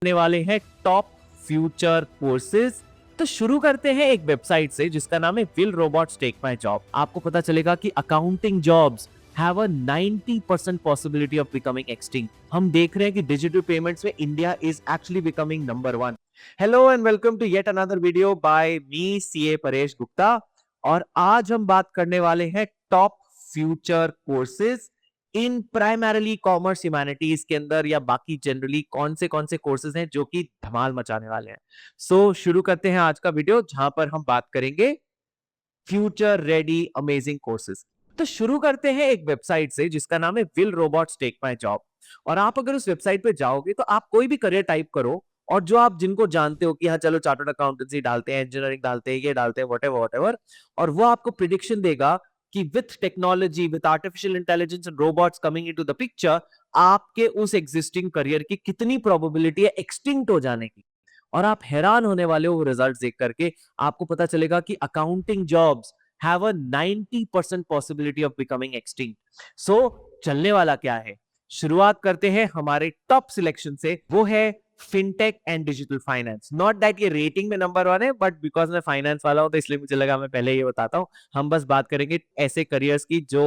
करने वाले हैं टॉप फ्यूचर कोर्सेज। तो शुरू करते हैं एक वेबसाइट से जिसका नाम है will robots take my job. आपको पता चलेगा कि accounting jobs have a 90% possibility of becoming extinct. हम देख रहे हैं कि डिजिटल पेमेंट्स में India is actually becoming number one. Hello and welcome to yet another video by me CA Paresh Gupta. और आज हम बात करने वाले हैं top future courses in primarily commerce humanities के अंदर या बाकी जनरली कौन से कोर्सेज हैं जो कि धमाल मचाने वाले हैं। शुरू करते हैं आज का वीडियो जहां पर हम बात करेंगे फ्यूचर रेडी अमेजिंग कोर्सेज। तो शुरू करते हैं एक वेबसाइट से जिसका नाम है will robots take my job. और आप अगर उस वेबसाइट पे जाओगे तो आप कोई भी करियर टाइप करो और जो आप जिनको जानते हो कि हाँ चलो चार्टर्ड अकाउंटेंसी डालते हैं, इंजीनियरिंग डालते हैं, ये डालते हैं, व्हाटएवर, और वो आपको प्रिडिक्शन देगा कि with technology, with artificial intelligence and robots coming into the picture, आपके उस एग्जिस्टिंग करियर की कितनी प्रोबेबिलिटी है एक्सटिंक्ट हो जाने की। और आप हैरान होने वाले हो वो रिजल्ट देख करके। आपको पता चलेगा कि accounting jobs have a 90% possibility of becoming extinct. चलने वाला क्या है? शुरुआत करते हैं हमारे टॉप सिलेक्शन से, वो है fintech and digital finance. Not that ये रेटिंग में नंबर वन है, बट बिकॉज मैं फाइनेंस वाला हूं तो इसलिए मुझे लगा मैं पहले ये बताता हूं। हम बस बात करेंगे ऐसे करियर्स की जो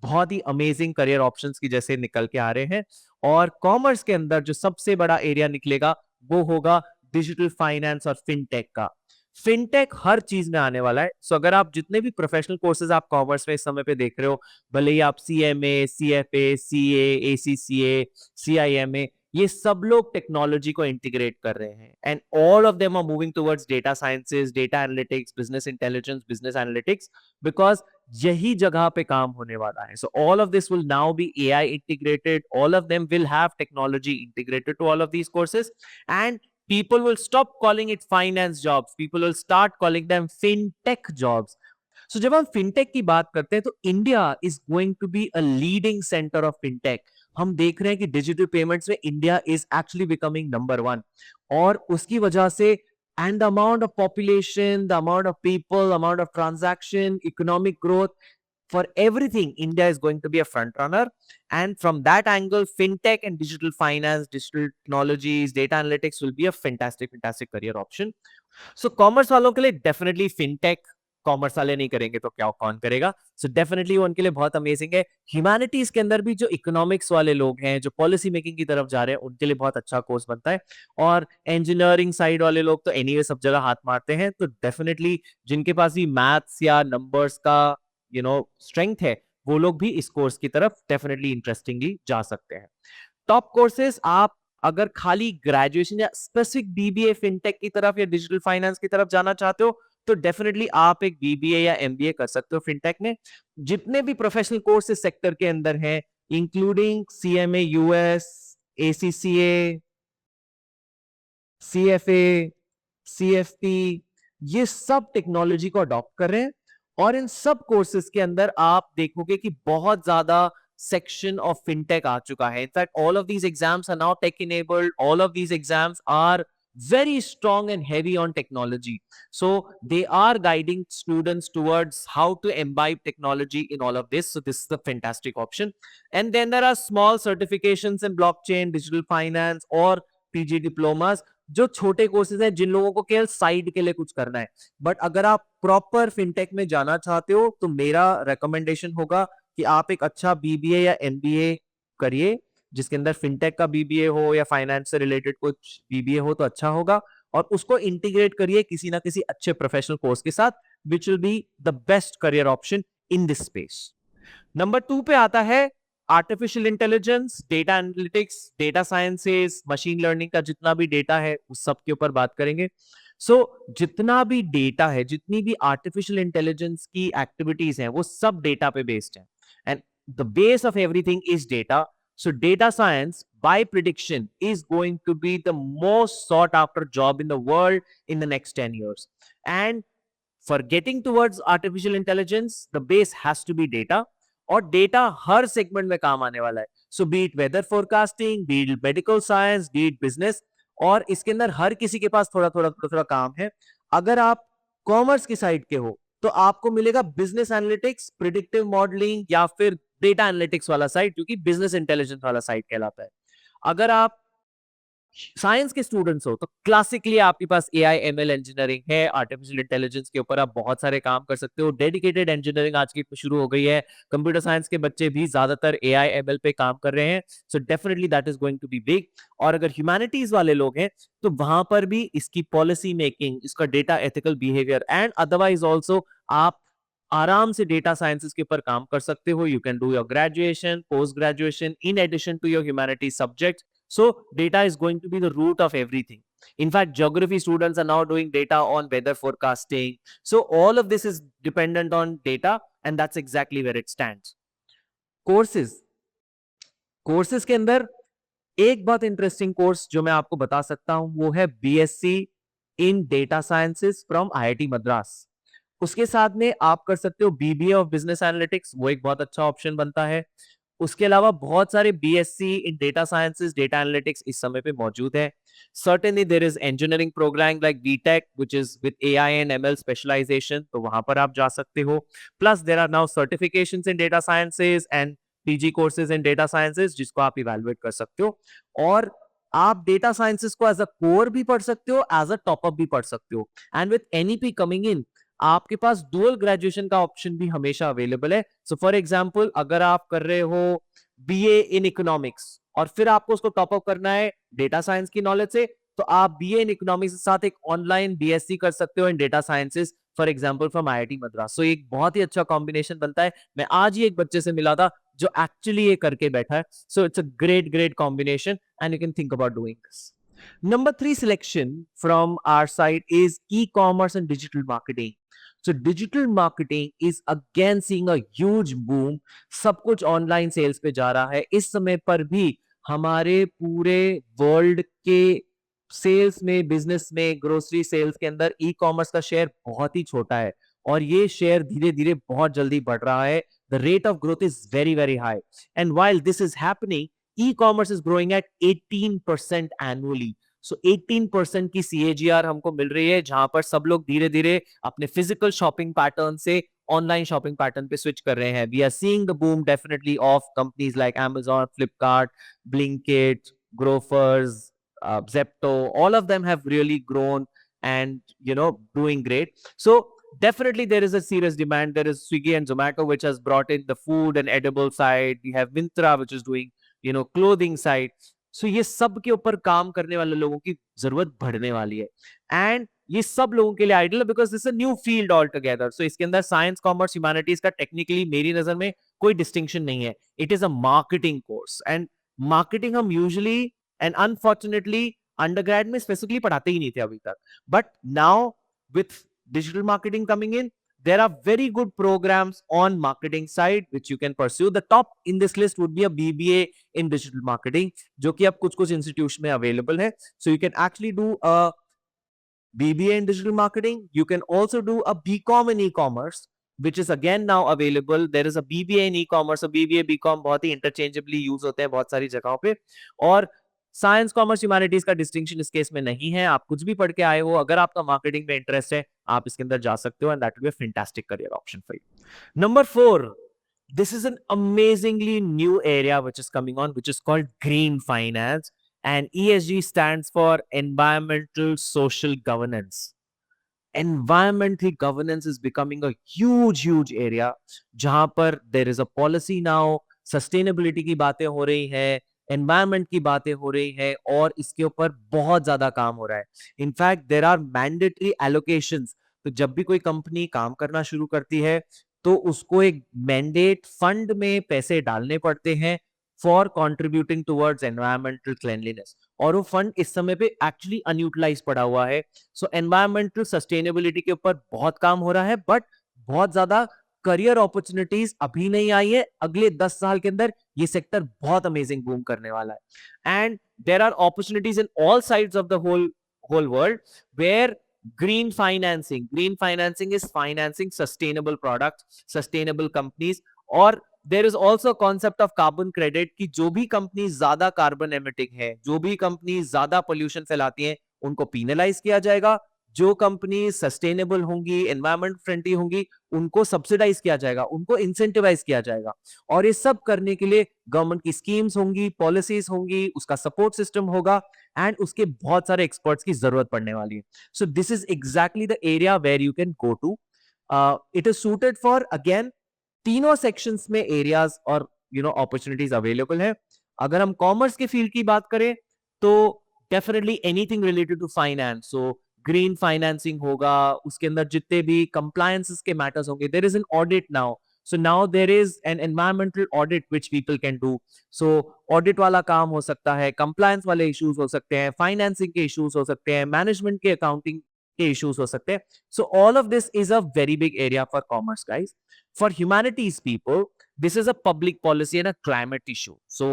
बहुत ही अमेजिंग करियर ऑप्शंस की जैसे निकल के आ रहे हैं। और कॉमर्स के अंदर जो सबसे बड़ा एरिया निकलेगा वो होगा डिजिटल फाइनेंस और फिनटेक का। फिनटेक हर चीज में आने वाला है। अगर आप जितने भी प्रोफेशनल कोर्सेज आप कॉमर्स में इस समय पे देख रहे हो, भले ही आप CMA, CFA, CA, ACCA, CIMA, ये सब लोग टेक्नोलॉजी को इंटीग्रेट कर रहे हैं। And all of them are moving towards data sciences, data analytics, business intelligence, business analytics, because यही जगह पे काम होने वाला है। So all of this will now be AI integrated, all of them will have technology integrated to all of these courses. And people will stop calling it finance jobs, people will start calling them fintech jobs. जब हम fintech की बात करते हैं तो India is going to be a leading centre of fintech. हम देख रहे हैं कि डिजिटल पेमेंट्स में India is actually becoming number one. और उसकी वजह से and the amount of population, the amount of people, amount of transaction, economic growth, for everything India is going to be a front runner. And from that angle, fintech and digital finance, digital technologies, data analytics will be a fantastic career option. Commerce वालों के लिए definitely fintech, commerce वाले नहीं करेंगे तो क्या कौन करेगा? डेफिनेटली वो उनके लिए बहुत अमेजिंग है। ह्यूमैनिटीज के अंदर भी जो इकोनॉमिक्स वाले लोग हैं, जो पॉलिसी मेकिंग की तरफ जा रहे हैं, उनके लिए बहुत अच्छा कोर्स बनता है। और इंजीनियरिंग साइड वाले लोग तो एनीवे सब जगह हाथ मारते हैं, तो डेफिनेटली जिनके पास भी मैथ्स या नंबर्स का स्ट्रेंथ है, वो लोग भी इस कोर्स की तरफ डेफिनेटली इंटरेस्टिंगली जा सकते हैं। टॉप कोर्सेज आप अगर खाली ग्रेजुएशन या स्पेसिफिक बीबीए फिनटेक की तरफ या डिजिटल फाइनेंस की तरफ जाना चाहते हो तो डेफिनेटली आप एक बीबीए या एमबीए कर सकते हो फिनटेक में। जितने भी प्रोफेशनल कोर्स इस सेक्टर के अंदर हैं, including CMA US, ACCA, CFA, CFP, ये सब टेक्नोलॉजी को अडॉप्ट कर रहे हैं। और इन सब कोर्सेज के अंदर आप देखोगे कि बहुत ज्यादा section of fintech आ चुका है। In fact, all of these exams are now tech enabled. All of these exams are very strong and heavy on technology. So they are guiding students towards how to imbibe technology in all of this. So this is a fantastic option. And then there are small certifications in blockchain, digital finance और PG diplomas, जो छोटे courses हैं जिन लोगों को केवल side के लिए कुछ करना है। बट अगर आप प्रॉपर फिनटेक में जाना चाहते हो तो मेरा रिकमेंडेशन होगा कि आप एक अच्छा बीबीए या एमबीए करिए, जिसके अंदर फिनटेक का बीबीए हो या फाइनेंस से रिलेटेड कुछ बीबीए हो तो अच्छा होगा। और उसको इंटीग्रेट करिए किसी ना किसी अच्छे प्रोफेशनल कोर्स के साथ, which will be the best career option in this space. Number 2 पे आता है artificial intelligence, data analytics, data sciences, machine learning का जितना भी डेटा है उस सब के ऊपर बात करेंगे। जितना भी डेटा है, जितनी भी आर्टिफिशियल इंटेलिजेंस की एक्टिविटीज हैं, वो सब डेटा पे बेस्ड है। And the base of everything is data. Data science, by prediction, is going to be the most sought after job in the world in the next 10 years. And for getting towards artificial intelligence, the base has to be data. और data हर segment में काम आने वाला है। B it whether forecasting, B it medical science, B it business, और इसके अंदर हर किसी के पास थोड़ा काम है। अगर आप कॉमर्स की साइड के हो तो आपको मिलेगा बिजनेस एनालिटिक्स, प्रिडिक्टिव मॉडलिंग या फिर डेटा एनालिटिक्स वाला साइड, जो कि बिजनेस इंटेलिजेंस वाला साइड कहलाता है। अगर आप साइंस के स्टूडेंट्स हो तो क्लासिकली आपके पास एआई एमएल इंजीनियरिंग है, आर्टिफिशियल इंटेलिजेंस के ऊपर आप बहुत सारे काम कर सकते हो। डेडिकेटेड इंजीनियरिंग आज की शुरू हो गई है, कंप्यूटर साइंस के बच्चे भी ज्यादातर एआई एमएल पे काम कर रहे हैं, so definitely that is going to be big. और अगर ह्यूमैनिटीज वाले लोग हैं तो वहां पर भी इसकी पॉलिसी मेकिंग, इसका data ethical behaviour and otherwise also आप आराम से डेटा साइंसेस के ऊपर काम कर सकते हो। You can do your graduation, post graduation in addition to your humanities subject. So data is going to be the root of everything. In fact, geography students are now doing data on weather forecasting. So all of this is dependent on data, and that's exactly where it stands. Courses. Courses के अंदर एक बहुत interesting course जो मैं आपको बता सकता हूं वो है BSc in data sciences from IIT Madras. उसके साथ में आप कर सकते हो बीबीए ऑफ बिजनेस एनालिटिक्स, वो एक बहुत अच्छा ऑप्शन बनता है। उसके अलावा बहुत सारे BSc in data sciences, data analytics इस समय पे मौजूद है। Certainly there is engineering program like BTech which is with AI and ML specialisation, तो वहां पर आप जा सकते हो। Plus there are now certifications in data sciences and PG courses in data sciences जिसको आप इवैल्यूएट कर सकते हो। और आप डेटा साइंसेस को एज अ कोर भी पढ़ सकते हो, एज अ टॉपअप भी पढ़ सकते हो। And with NEP coming in आपके पास डुअल ग्रेजुएशन का ऑप्शन भी हमेशा अवेलेबल है। सो फॉर एग्जांपल अगर आप कर रहे हो बीए इन इकोनॉमिक्स और फिर आपको उसको टॉप अप करना है डेटा साइंस की नॉलेज से, तो आप बीए इन इकोनॉमिक्स के साथ एक ऑनलाइन बीएससी कर सकते हो in data sciences, for example from IIT Madras. So एक बहुत ही अच्छा कॉम्बिनेशन बनता है। मैं आज ही एक बच्चे से मिला था जो एक्चुअली ये करके बैठा है। So it's a great great combination and you can think about doing this. Number 3 selection from our side is e-commerce and digital marketing. So digital marketing is again seeing a huge boom. सब कुछ online sales पे जा रहा है। इस समय पर भी हमारे पूरे वर्ल्ड के सेल्स में, बिजनेस में, ग्रोसरी सेल्स के अंदर ई कॉमर्स का शेयर बहुत ही छोटा है और ये शेयर धीरे धीरे बहुत जल्दी बढ़ रहा है। The rate of growth is very very high and while this is happening, e-commerce is growing at 18% annually. सो 18% की सीएजीआर हमको मिल रही है, जहां पर सब लोग धीरे धीरे अपने फिजिकल शॉपिंग पैटर्न से ऑनलाइन शॉपिंग पैटर्न पे स्विच कर रहे हैं। We are seeing the boom definitely of companies like Amazon, Flipkart, Blinkit, Grofers, Zepto. All of them have really grown and doing great. So definitely there is a serious demand. There is Swiggy and Zomato which has brought in the food and edible side. We have Myntra which is doing clothing side. सो ये सब के ऊपर काम करने वाले लोगों की जरूरत बढ़ने वाली है एंड ये सब लोगों के लिए ideal because this a new field all together. So इसके अंदर साइंस, कॉमर्स, ह्यूमैनिटीज का टेक्निकली मेरी नजर में कोई डिस्टिंक्शन नहीं है। It is a marketing course and marketing हम यूजुअली एंड अनफॉर्चुनेटली अंडरग्रेड में स्पेसिफिकली पढ़ाते ही नहीं थे अभी तक, but now with digital marketing coming in, there are very good programs on marketing side which you can pursue. The top in this list would be a BBA in digital marketing जो कि अब कुछ कुछ institution में available है। So you can actually do a BBA in digital marketing. You can also do a BCom in e-commerce which is again now available. There is a BBA in e-commerce. So BBA, BCom बहुत ही interchangeably use होते हैं बहुत सारी जगहों पे। और science, commerce, humanities का distinction इस केस में नहीं है। आप कुछ भी पढ़ के आए हो, अगर आपका मार्केटिंग में इंटरेस्ट है आप इसके अंदर जा सकते हो and that will be a fantastic career option for you. Number 4, this is an amazingly new area which is coming on, which is called green finance, and ESG stands for environmental social governance. Environmental governance is becoming a huge area जहां पर there is a policy now, sustainability की बातें हो रही है, environment की बातें हो रही है और इसके ऊपर बहुत ज्यादा काम हो रहा है। In fact there are mandatory allocations. तो जब भी कोई कंपनी काम करना शुरू करती है तो उसको एक मैंडेट फंड में पैसे डालने पड़ते हैं for contributing towards environmental cleanliness, और वो फंड इस समय पे एक्चुअली अनयूटिलाइज पड़ा हुआ है। सो एनवायरमेंटल सस्टेनेबिलिटी के ऊपर बहुत काम हो रहा है, बट बहुत ज्यादा करियर अपॉर्चुनिटीज अभी नहीं आई है। अगले 10 साल के अंदर ये सेक्टर बहुत अमेजिंग बूम करने वाला है and there are opportunities in all sides of the whole world where green financing is financing sustainable products, sustainable companies, और there is also a concept of carbon credit कि जो भी company ज्यादा carbon emitting है, जो भी company ज्यादा pollution फैलाती हैं, उनको पीनलाइज किया जाएगा। जो कंपनी सस्टेनेबल होंगी, एनवायरमेंट फ्रेंडली होंगी, उनको सब्सिडाइज किया जाएगा, उनको इंसेंटिवाइज किया जाएगा। और ये सब करने के लिए गवर्नमेंट की स्कीम्स होंगी, पॉलिसीज होंगी, उसका सपोर्ट सिस्टम होगा एंड उसके बहुत सारे एक्सपर्ट्स की जरूरत पड़ने वाली है. So this is exactly the area where you can go to. It is suited for again तीनों सेक्शंस में एरियाज और अपॉर्चुनिटीज अवेलेबल है. अगर हम कॉमर्स के फील्ड की बात करें तो definitely anything related to finance. So green financing होगा, उसके अंदर जितने भी कंप्लायंसेस के मैटर्स होंगे. There is an audit now. So now there is an environmental audit which people can do. So audit वाला काम हो सकता है, compliance वाले issues हो सकते हैं, financing के issues हो सकते हैं, management के accounting के issues हो सकते हैं. So all of this is a very big area for commerce, guys. For humanities people, this is a public policy and a climate issue. So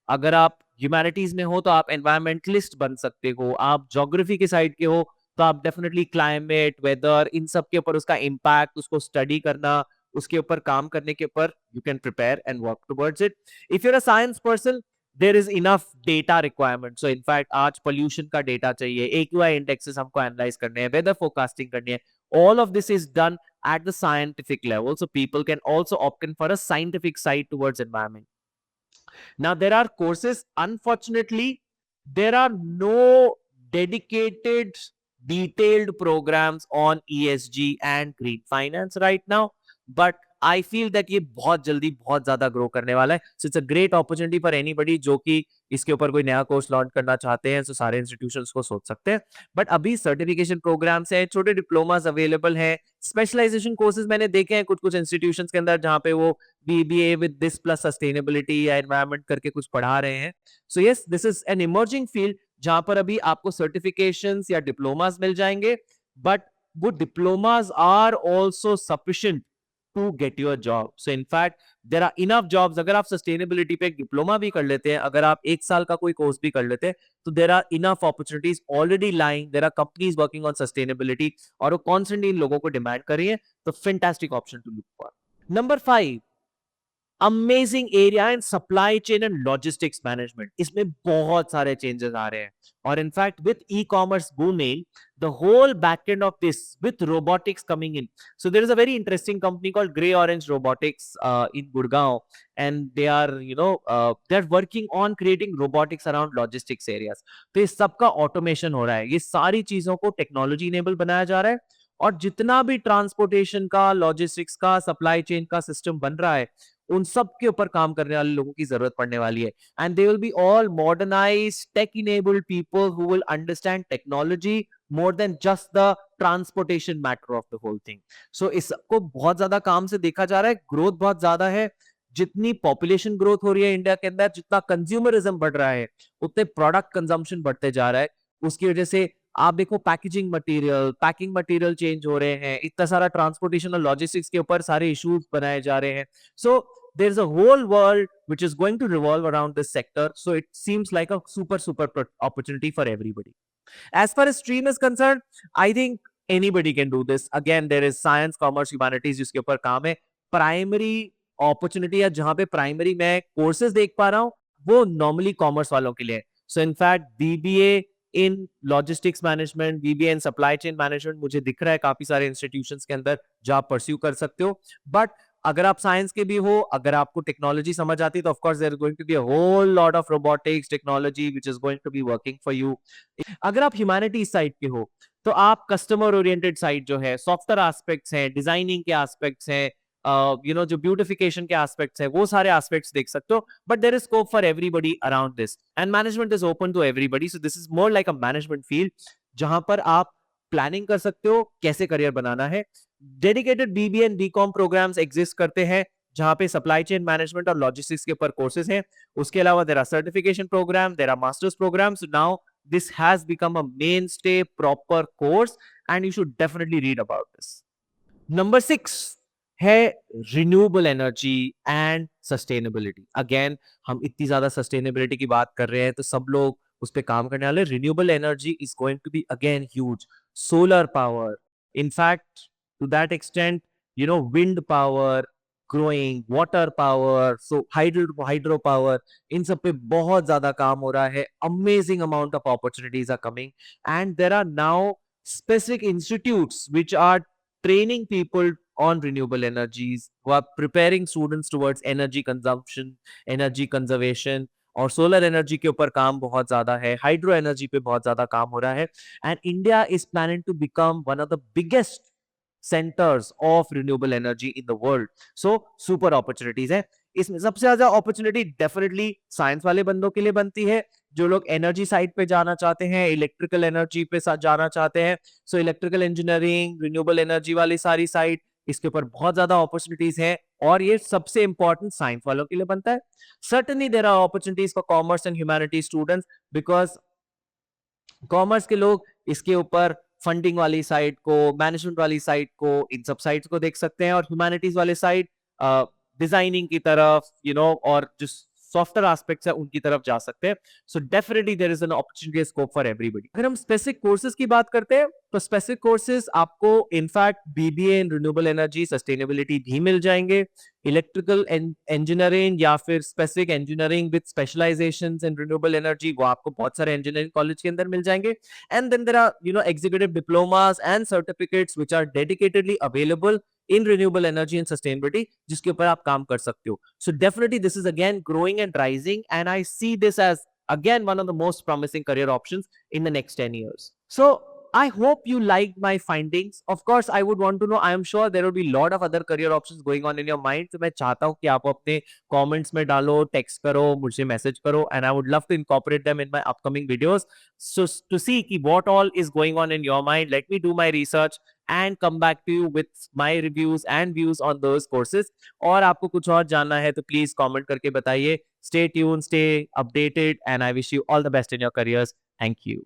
अगर आप ह्यूमैनिटीज में हो तो आप एनवायरमेंटलिस्ट बन सकते हो, आप ज्योग्राफी के साइड के हो तो आप डेफिनेटली क्लाइमेट, वेदर, इन सब के ऊपर उसका इम्पैक्ट, उसको स्टडी करना, उसके ऊपर काम करने के ऊपर you can prepare and work towards it. If you're a science person, there is enough data requirement. So in fact आज पोल्यूशन का डेटा चाहिए, एक्यूआई इंडेक्सेस हमको एनालाइज करने हैं, वेदर फोरकास्टिंग करनी है. All of this is done at the scientific level, so people can also opt in for a scientific side towards environment. Now there are courses, unfortunately there are no dedicated detailed programs on ESG and green finance right now, but I feel that ये बहुत जल्दी बहुत ज्यादा grow करने वाला है. So it's a great opportunity for anybody जो कि इसके ऊपर कोई नया कोर्स लॉन्च करना चाहते हैं. तो सारे इंस्टीट्यूशंस को सोच सकते हैं. बट अभी सर्टिफिकेशन प्रोग्राम्स हैं, छोटे डिप्लोमास अवेलेबल हैं, स्पेशलाइजेशन कोर्सेज मैंने देखे हैं कुछ कुछ इंस्टीट्यूशंस के अंदर जहां पे वो BBA with this plus sustainability या एनवायरमेंट करके कुछ पढ़ा रहे हैं. So yes, this is an emerging field जहां पर अभी आपको सर्टिफिकेशंस या डिप्लोमास मिल जाएंगे, बट वो diplomas are also sufficient to get your job. So in fact there are enough jobs. अगर आप sustainability पे एक डिप्लोमा भी कर लेते हैं, अगर आप एक साल का कोई कोर्स भी कर लेते हैं, तो there are enough opportunities already lying. There are companies working on sustainability और वो constantly इन लोगों को डिमांड कर रही है. तो fantastic option to look for. Number 5, amazing area in supply chain and logistics management. इसमें बहुत सारे चेंजेस आ रहे हैं और in fact with e commerce booming, the whole backend of this with robotics coming in. So there is a very interesting company called Grey Orange Robotics in Gurgaon, and they are working on creating robotics around logistics areas. तो इस सबका automation हो रहा है. ये सारी चीजों को टेक्नोलॉजी इनेबल बनाया जा रहा है और जितना भी ट्रांसपोर्टेशन का, लॉजिस्टिक्स का, सप्लाई चेन का सिस्टम बन रहा है, उन सब के ऊपर काम करने वाले लोगों की जरूरत पड़ने वाली है. And they will be all modernised, tech enabled people who will understand technology more than just the transportation matter of the whole thing. So इसको बहुत ज्यादा काम से देखा जा रहा है. ग्रोथ बहुत ज्यादा है. जितनी पॉपुलेशन ग्रोथ हो रही है इंडिया के अंदर, जितना कंज्यूमरिज्म बढ़ रहा है, उतने प्रोडक्ट कंजम्पशन बढ़ते जा रहा है. उसकी वजह से आप देखो packaging material, packing material change हो रहे हैं, इतना सारा ट्रांसपोर्टेशन और लॉजिस्टिक्स के ऊपर सारे इश्यूज बनाए जा रहे हैं. सो there's a whole world which is going to revolve around this sector. So it seems like a super opportunity for everybody. As far as stream is concerned, I think anybody can do this. Again, there is science, commerce, humanities जिसके ऊपर काम है. Primary opportunity या जहां पे primary मैं courses देख पा रहा हूं, वो नॉर्मली कॉमर्स वालों के लिए. सो इनफैक्ट बीबीए इन लॉजिस्टिक्स मैनेजमेंट, बीबीए इन सप्लाई चेन मैनेजमेंट मुझे दिख रहा है काफी सारे इंस्टीट्यूशंस के अंदर जो आप परस्यू कर सकते हो. बट अगर आप साइंस के भी हो, अगर आपको टेक्नोलॉजी समझ आती है, तो of course there is going to be a whole lot of robotics technology which is going to be working for you. अगर आप ह्यूमैनिटीज साइड के हो तो आप कस्टमर ओरिएंटेड साइड जो है, सॉफ्टवेयर एस्पेक्ट्स हैं, डिजाइनिंग के एस्पेक्ट्स हैं, जो ब्यूटिफिकेशन के एस्पेक्ट्स है, वो सारे एस्पेक्ट्स देख सकते हो. But there is scope for everybody around this and management is open to everybody. So this is more like a management field जहां पर आप प्लानिंग कर सकते हो कैसे करियर बनाना है. Dedicated BBA and BCom programmes exist करते हैं जहां पे सप्लाई चेन मैनेजमेंट और लॉजिस्टिक्स के ऊपर कोर्सेज हैं. उसके अलावा there are certification programme, there are masters programmes. Now this has become a mainstay proper course and you should definitely read about this. Number 6 है renewable energy and sustainability. Again हम इतनी ज्यादा sustainability की बात कर रहे हैं तो सब लोग उस पर काम करने वाले. Renewable energy is going to be again huge. Solar power, in fact to that extent, wind power growing, water power, so hydro power, इन सब पे बहुत ज्यादा काम हो रहा है. Amazing amount of opportunities are coming and there are now specific institutes which are training people on renewable energies, who are preparing students towards energy consumption, energy conservation. और सोलर एनर्जी के ऊपर काम बहुत ज्यादा है, हाइड्रो एनर्जी पे बहुत ज्यादा काम हो रहा है, and India is planning to become one of the biggest centres of renewable energy in the world. So super opportunities है। इसमें सबसे ज्यादा अपॉर्चुनिटी डेफिनेटली साइंस वाले बंदों के लिए बनती है, जो लोग एनर्जी साइड पे जाना चाहते हैं, इलेक्ट्रिकल एनर्जी पे जाना चाहते हैं। So electrical engineering, renewable energy वाली सारी साइड, इसके ऊपर बहुत ज्यादा अपॉर्चुनिटीज हैं, और ये सबसे इंपॉर्टेंट साइंस वालों के लिए बनता है। Certainly there are opportunities for commerce and humanities students, because commerce के लोग इसके ऊपर फंडिंग वाली साइड को, मैनेजमेंट वाली साइड को, इन सब साइड्स को देख सकते हैं, और ह्यूमैनिटीज वाले साइड डिजाइनिंग की तरफ, और जो सॉफ्टवेयर एस्पेक्ट्स है उनकी तरफ जा सकते हैं। So definitely there is an opportunity scope for everybody. अगर हम स्पेसिफिक कोर्सेज की बात करते हैं, तो स्पेसिफिक कोर्सेज आपको in fact BBA in renewable energy sustainability भी मिल जाएंगे, इलेक्ट्रिकल इंजीनियरिंग या फिर specific engineering with specialisations in renewable energy, वो आपको बहुत सारे इंजीनियरिंग कॉलेज के अंदर मिल जाएंगे। And then there are executive diplomas and certificates which are dedicatedly available in renewable energy and sustainability, जिसके ऊपर आप काम कर सकते हो। So definitely this is again growing and rising, and I see this as again one of the most promising career options in the next 10 years. So I hope you liked my findings. Of course, I would want to know, I am sure there will be a lot of other career options going on in your mind. तो मैं चाहता हूँ कि आप अपने comments में डालो, text करो, मुझे message करो, and I would love to incorporate them in my upcoming videos. So to see कि what all is going on in your mind, let me do my research and come back to you with my reviews and views on those courses. और आपको कुछ और जानना है तो please comment करके बताइए. Stay tuned, stay updated, and I wish you all the best in your careers. Thank you.